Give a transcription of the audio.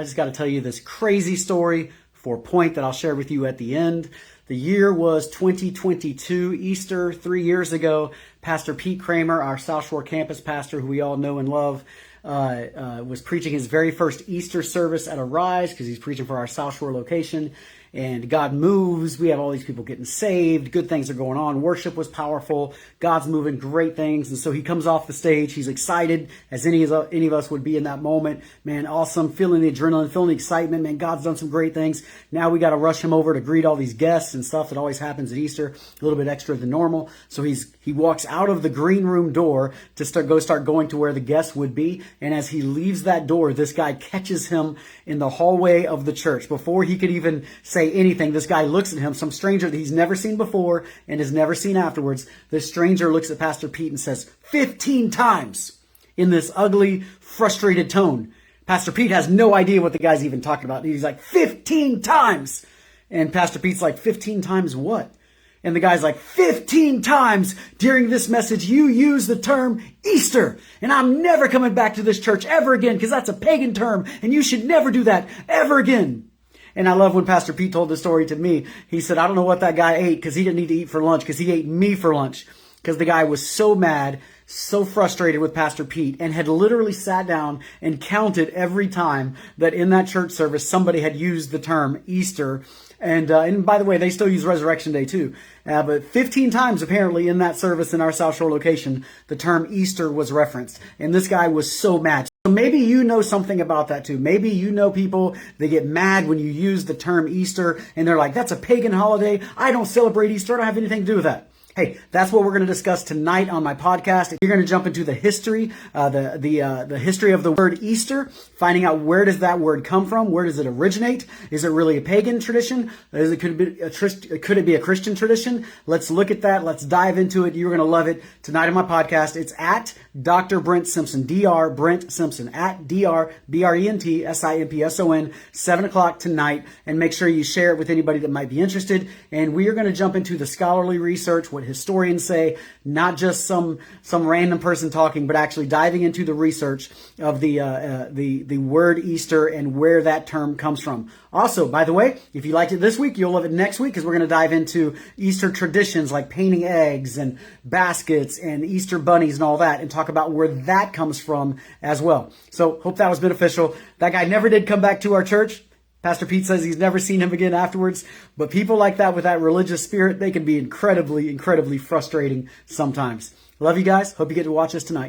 I just got to tell you this crazy story for a point that I'll share with you at the end. The year was 2022, Easter, 3 years ago. Pastor Pete Kramer, our South Shore campus pastor, who we all know and love, was preaching his very first Easter service at Arise because he's preaching for our South Shore location. And God moves. We have all these people getting saved. Good things are going on. Worship was powerful. God's moving, great things. And so he comes off the stage. He's excited, as any of us would be in that moment. Man, awesome. Feeling the adrenaline, feeling the excitement. Man, God's done some great things. Now we got to rush him over to greet all these guests and stuff that always happens at Easter. A little bit extra than normal. So he walks out of the green room door to start going to where the guests would be. And as he leaves that door, this guy catches him in the hallway of the church. Before he could even say anything, this guy looks at him, some stranger that he's never seen before and has never seen afterwards. This stranger looks at Pastor Pete and says, 15 times in this ugly, frustrated tone. Pastor Pete has no idea what the guy's even talking about. He's like, 15 times. And Pastor Pete's like, 15 times what? And the guy's like, 15 times during this message, you use the term Easter. And I'm never coming back to this church ever again because that's a pagan term. And you should never do that ever again. And I love when Pastor Pete told the story to me. He said, I don't know what that guy ate because he didn't need to eat for lunch because he ate me for lunch. Because the guy was so mad, so frustrated with Pastor Pete, and had literally sat down and counted every time that in that church service somebody had used the term Easter. And by the way, they still use Resurrection Day too. But 15 times apparently in that service in our South Shore location, the term Easter was referenced. And this guy was so mad. So maybe you know something about that too. Maybe you know people, they get mad when you use the term Easter and they're like, that's a pagan holiday. I don't celebrate Easter. I don't have anything to do with that. Hey, that's what we're going to discuss tonight on my podcast. You're going to jump into the history, the history of the word Easter, finding out where does that word come from? Where does it originate? Is it really a pagan tradition? Could it be a Christian tradition? Let's look at that. Let's dive into it. You're going to love it tonight on my podcast. It's at Dr. Brent Simpson, Dr. Brent Simpson, at Dr. Brent Simpson, 7 o'clock tonight. And make sure you share it with anybody that might be interested. And we are going to jump into the scholarly research, what historians say, not just some random person talking, but actually diving into the research of the word Easter and where that term comes from. Also, by the way, if you liked it this week, you'll love it next week because we're going to dive into Easter traditions like painting eggs and baskets and Easter bunnies and all that, and talk about where that comes from as well. So hope that was beneficial. That guy never did come back to our church. Pastor Pete says he's never seen him again afterwards. But people like that with that religious spirit, they can be incredibly, incredibly frustrating sometimes. Love you guys. Hope you get to watch us tonight.